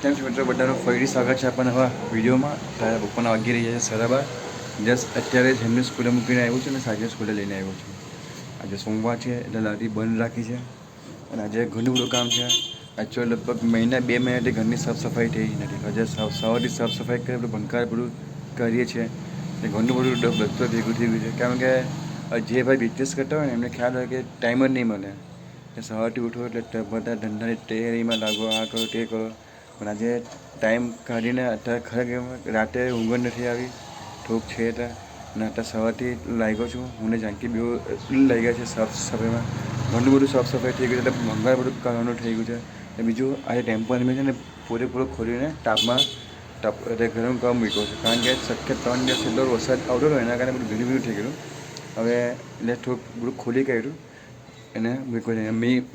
કેમ છો મિત્રો, બધાનું ફરી સ્વાગત છે આપણને હવે વિડીયોમાં. તારા પપ્પાના વાગી રહ્યા છે સરાબાર. જસ્ટ અત્યારે જ એમને સ્કૂલે મૂકીને આવ્યો છું અને સાંજે સ્કૂલે લઈને આવ્યો છું. આજે સોમવાર છે એટલે લારી બંધ રાખી છે અને આજે ઘણું બધું કામ છે. એકચ્યુઅલી લગભગ મહિના 2 મહિનાથી ઘરની સાફ સફાઈ થઈ નથી. આજે સવારથી સાફ સફાઈ કરી બધું ભંકાર બધું કરીએ છીએ એ ઘણું બધું ડગતો ભેગું થઈ ગયું છે. કારણ કે જે ભાઈ બિઝનેસ કરતા હોય ને એમને ખ્યાલ હોય કે ટાઈમ જ નહીં મળે. સવારથી ઉઠો એટલે બધા ધંધાની તૈયારીમાં લાગો, આ કરો તે કરો. પણ આજે ટાઈમ કાઢીને અત્યારે ખરેખર રાતે ઊંઘ નથી આવી. થોડુંક છે એટલે અને અત્યારે સવારથી લાગ્યો છું. હું ને જાનકી બેઉ લાગી ગયા છે સાફ સફાઈમાં. ઘણું બધું સાફ સફાઈ થઈ ગયું છે એટલે ભંગાર બધું કરવાનું થઈ ગયું છે. અને બીજું આજે ટેમ્પો મેં છે ને પૂરેપૂરો ખોલીને તાપમાં ગરમ કરવા મૂક્યો છે. કારણ કે શક્ય 3 દિવસ એટલો વરસાદ આવતો હતો એના કારણે બધું ભીનું થઈ ગયું. હવે એટલે થોડુંક બધું ખોલી કાઢ્યું એને મૂક્યો છે.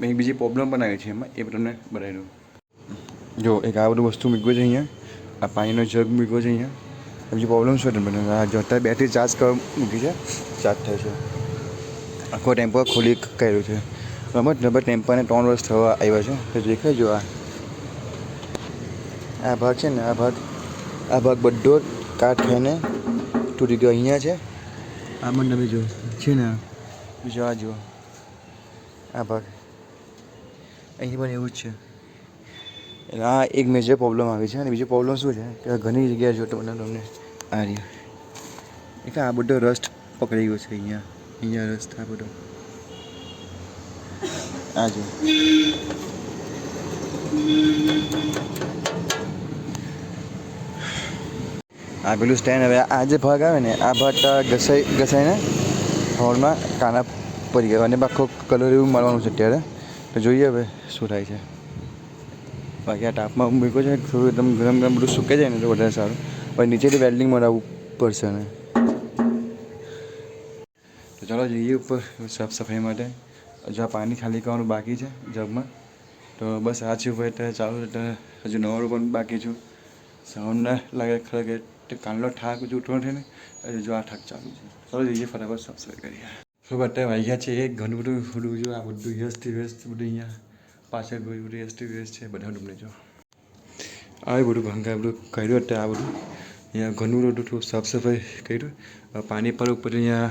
મેં બીજી પ્રોબ્લેમ પણ આવી છે એમાં, એ તમને બનાવી દઉં. જો એક આ બધું વસ્તુ મૂક્યું છે અહીંયા, આ પાણીનો જગ મૂક્યો છે અહીંયા. બીજી પ્રોબ્લેમ શું તમને આ જો અત્યારે બેટરી ચાર્જ કરવા મૂકી છે, ચાર્જ થાય છે. આખો ટેમ્પો ખોલી કાઢ્યો છે. રમત નંબર ટેમ્પાને 3 વર્ષ થવા આવ્યા છે. તો દેખાય જો આ ભાગ છે ને, આ ભાગ બધો કાટ થઈને તૂટી ગયો. અહીંયા છે આમાં તમે જો છે ને, બીજો આ જુઓ આ ભાગ અહીં પણ એવું જ છે. એટલે આ એક મેજર પ્રોબ્લેમ આવી છે. અને બીજી પ્રોબ્લેમ શું છે કે ઘણી જગ્યાએ જો તમને આ રહી એટલે આ બધો રસ્ટ પકડી ગયો છે. અહીંયા રસ્ટ આ બધો આ જો આ પેલું સ્ટેન્ડ. હવે આ જે ભાગ આવે ને આ ભાગ ઘસાઈને હોલમાં કાના પડી ગયા અને આખો કલર એવું મારવાનું છે અત્યારે. તો જોઈએ હવે શું થાય છે. બાકી આ તાપમાં મૂક્યો છે, થોડું એકદમ ગરમ બધું સૂકે જાય ને તો વધારે સારું. પણ નીચેથી વેલ્ડિંગ મરાવવું પડશે ને. તો ચાલો જઈએ ઉપર સાફ સફાઈ માટે. હજુ આ પાણી ખાલી કરવાનું બાકી છે જગમાં. તો બસ આ છે ઉપર અત્યારે ચાલુ. અત્યારે હજુ નવાનું પણ બાકી છું. સાઉન્ડને લાગે ખરેખર કાનનો થાક હજુ ઉઠવાનો છે ને હજુ આ થાક ચાલુ છે. ચાલો જઈએ ફટાફટ સાફ સફાઈ કરીએ. શું અત્યારે વાગ્યા છે એ ઘણું બધું જો આ બધું વ્યસ્તથી વ્યસ્ત બધું અહીંયા પાછળ બધું વ્યસ્તથી વ્યસ્ત છે. બધા તમને જો આ બધું ભંગાર બધું કર્યું. અત્યારે આ બધું અહીંયા ઘણું બધું થોડું સાફ સફાઈ કર્યું. પાણી પર ઉપર અહીંયા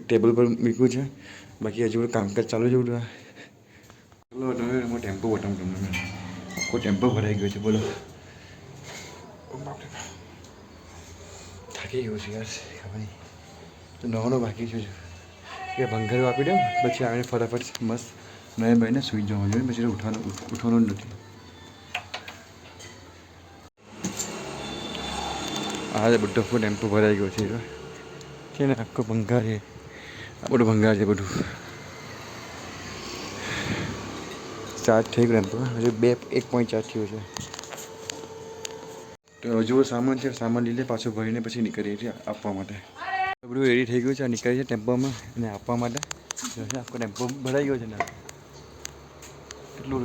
ટેબલ પર મૂક્યું છે. બાકી હજુ બધું કામકાજ ચાલુ છે બધું. ચલો તમે ટેમ્પો બતાવું તમને. આખો ટેમ્પો ભરાઈ ગયો છે બોલો. થાકી ગયો છે યાર, ખબર નહીં. તો નવાનો બાકી છે કે ભંગાર આપી દઉં પછી આવીને ફટાફટ મસ્ત નવે ભાઈને સૂઈ જવા જોઈએ. પછી ઉઠવાનું જ નથી. આ બધો ટેમ્પો ભરાઈ ગયો છે ને આખો ભંગાર છે. આ બધું ભંગાર છે બધું. ચાર્જ થઈ ગયો ટેમ્પો હજુ 1.4 થયો છે. તો હજુ સામાન છે, સામાન લઈ લે પાછું ભરીને પછી નીકળીએ છીએ આપવા માટે. બધું રેડી થઈ ગયું છે. નીકળીએ છીએ ટેમ્પોમાં અને આપવા માટે. આખો ટેમ્પો ભરાઈ ગયો છે ને એટલું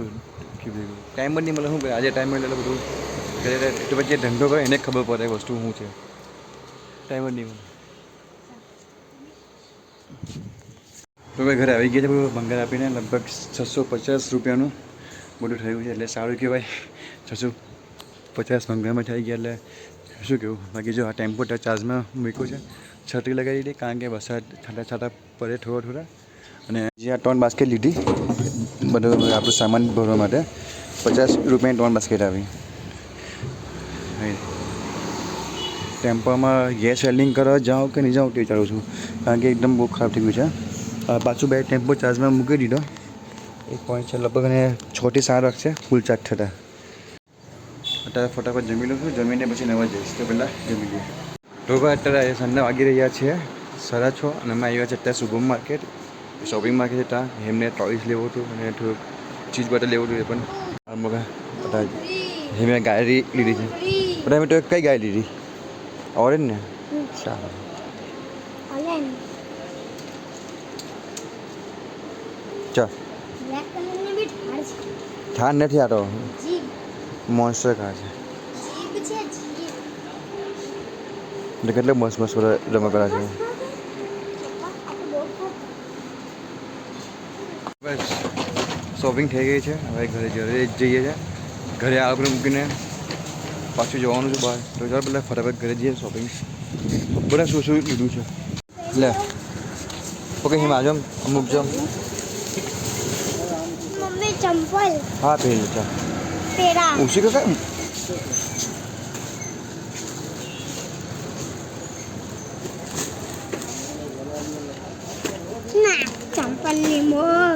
ટાઈમ જ નહીં મળે. શું કરે આજે ટાઈમ મળે એટલે બધું તો પછી ધંધો કરે એને ખબર પડે વસ્તુ શું છે. ટાઈમ જ નહીં મળે. તો ભાઈ ઘરે આવી ગયા છે બધું ભંગાર આપીને. લગભગ 650 રૂપિયાનું બધું થયું છે એટલે સારું કહેવાય. 650 ભંગારમાં થઈ ગયા એટલે શું કહેવું. બાકી જો આ ટેમ્પો ચાર્જમાં મૂક્યો છે. છત્રી લગાવી દીધી કારણ કે વરસાદ છાંટા પડે થોડા. અને જે આ 3 બાસ્કેટ લીધી બધું આપણું સામાન ભરવા માટે. 50 રૂપિયાની 3 બાસ્કેટ આવી. ટેમ્પોમાં ગેસ વેલ્ડિંગ કરવા જાઉં કે નહીં જાઉં તે વિચારું છું. કારણ કે એકદમ બહુ ખરાબ થઈ ગયું છે. પાછું બે ટેમ્પો ચાર્જમાં મૂકી દીધો. એક પોઈન્ટ છે લગભગ અને 6 થી 7 વાગશે ફૂલ ચાર્જ થતાં. અત્યારે ફટાફટ જમી લઉં છું. જમીને પછી નવા જઈશ. તો પહેલાં જમી લઈએ. તો ભાઈ અત્યારે સાંજના વાગી રહ્યા છે 6:30 અને અમે આવ્યા છે અત્યારે શુભમ માર્કેટ. શોપિંગ માર્કેટ છે ત્યાં એમને ટોયસ લેવું હતું અને થોડુંક ચીજ બટર લેવું હતું. એ પણ મગા મેં ગાડી લીધી છે. બધા મેં તો કઈ ગાડી લીધી? ઓરેન્જ ને સારું. ચાલ થાર નથી આ તો મોન્સ્ટર કાર છે. એટલે કેટલે મસ્ત રમકડા છે. બસ શોપિંગ થઈ ગઈ છે. હવે ઘરે જઈએ છીએ. ઘરે આગળ મૂકીને પાછું જવાનું છે બહાર તો ચાલ પેલા ફટાફટ ઘરે જઈએ શોપિંગ બધા શું શું લીધું છે લે ઓકે હિમ આજમ અમુક જમ મમ્મી ચંપલ હા પહેરી ચાલ પેરા ઉસી કે ના ચંપલ ની મોર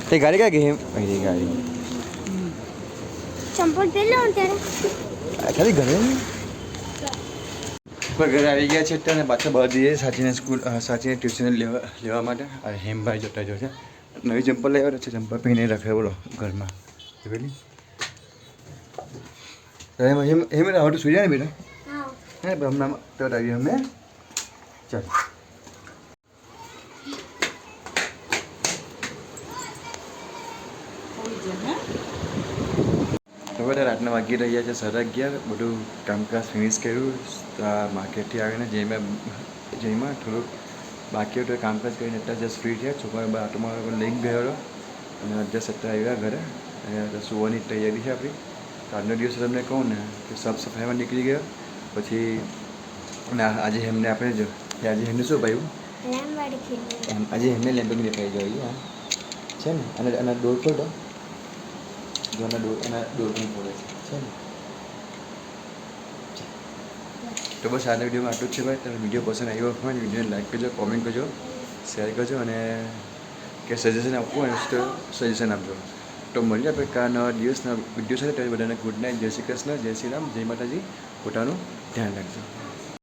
તે ગાડી ક્યાં ગઈ હિમ અહીં ગાડી ચંપલ પહેરલો ત્યારે ખાલી ઘરે ઘરે આવી ગયા છે અત્યારે પાછા બહાર જઈએ સાચીને સ્કૂલ સાચીને ટ્યુશન લેવા માટે આ હેમભાઈ જતા જો છે નવી ચંપલ લેવા છે ચંપલ પહેરીને રાખે બોલો ઘરમાં પેલી હેમ હવે સુઈ જાય ને બેટા હા હે હમણાં તો આવી અમે ચાલ તો બધા રાતના વાગી રહ્યા છે 11:30 બધું કામકાજ ફિનિશ કર્યું માર્કેટથી આવીને જઈમાં થોડુંક બાકી હતું કામકાજ કરીને અત્યારે જસ્ટ ફ્રી થયા છોકરાને આટોમાં લઈને ગયો હતો અને જસ્ટ અત્યારે આવ્યા ઘરે અને સુવાની તૈયારી છે આપણી તો આજનો દિવસ તમને કહું ને કે સાફ સફાઈમાં નીકળી ગયો પછી અને આજે એમને આપણે જો કે આજે એમને શું પાયું આજે એમને લેમ્બોગીની દેખાઈ જોઈએ હા છે ને અને ડોર ખોલતો જો એના ડોર પણ ખોલે છે ને તો બસ આજના વિડીયોમાં આટલું જ છે ભાઈ તમે વિડીયો પસંદ આવ્યો હોય વિડીયોને લાઈક કરજો કોમેન્ટ કરજો શેર કરજો અને કે સજેશન આપવું હોય તો સજેશન આપજો તો મળીએ આપણે કાલના દિવસના વિડીયો સાથે ત્યારે બધાને ગુડ નાઇટ જય શ્રી કૃષ્ણ જય શ્રી રામ જય માતાજી પોતાનું ધ્યાન રાખજો